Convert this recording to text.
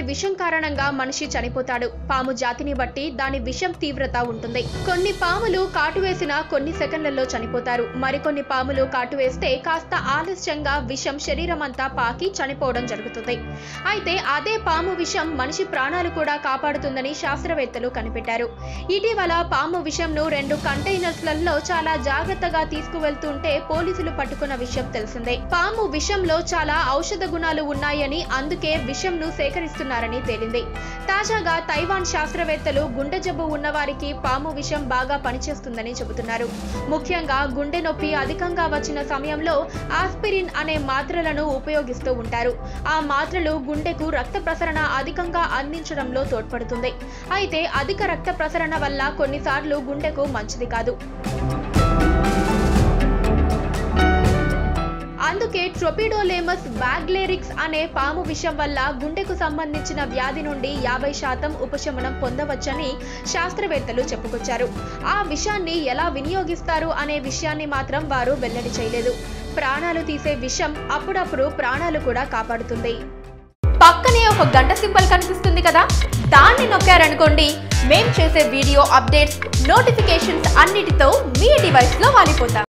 విషం కారణంగా మనిషి చనిపోతాడు. పాము జాతిని బట్టి దాని విషం తీవ్రత ఉంటుంది. కొన్ని పాములు కాటు వేసిన కొన్ని సెకండ్లలో చనిపోతారు. మరికొన్ని పాములు కాటు వేస్తే కాస్త ఆలస్యంగా విషం శరీరం అంతా పాకి చనిపోవడం జరుగుతుంది. అయితే అదే పాము విషం మనిషి ప్రాణాలు కూడా కాపాడుతుందని శాస్త్రవేత్తలు కనిపెట్టారు. ఇటీవల పాము విషంను 2 కంటైనర్స్లలో చాలా జాగ్రత్తగా తీసుకువెళ్తుంటే పోలీసులు పట్టుకున్న విషయం తెలిసిందే. పాము విషంలో చాలా ఔషధ గుణాలు ఉన్నాయని, అందుకే విషంను సేకరిస్తున్నారని తేలింది. తాజాగా తైవాన్ శాస్త్రవేత్తలు గుండె జబ్బు ఉన్నవారికి పాము విషం బాగా పనిచేస్తుందని చెబుతున్నారు. ముఖ్యంగా గుండె నొప్పి అధికంగా వచ్చిన సమయంలో ఆస్పిరిన్ అనే మాత్రలను ఉపయోగిస్తూ ఉంటారు. ఆ మాత్రలు గుండెకు రక్త ప్రసరణ అధికంగా అందించడంలో తోడ్పడుతుంది. అయితే అధిక రక్త ప్రసరణ వల్ల కొన్నిసార్లు గుండెకు మంచిది కాదు. అందుకే ట్రోపిడోలేమస్ వాగ్లేరిక్స్ అనే పాము విషం వల్ల గుండెకు సంబంధించిన వ్యాధి నుండి 50% ఉపశమనం పొందవచ్చని శాస్త్రవేత్తలు చెప్పుకొచ్చారు. ఆ విషాన్ని ఎలా వినియోగిస్తారు అనే విషయాన్ని మాత్రం వారు వెల్లడి చేయలేదు. ప్రాణాలు తీసే విషం అప్పుడప్పుడు ప్రాణాలు కూడా కాపాడుతుంది. పక్కనే ఒక గంట సింబల్ కనిపిస్తుంది కదా, దాన్ని నొక్కారనుకోండి, మేం చేసే వీడియో అప్డేట్స్, నోటిఫికేషన్స్ అన్నిటితో మీ డివైస్లో వాలిపోతాం.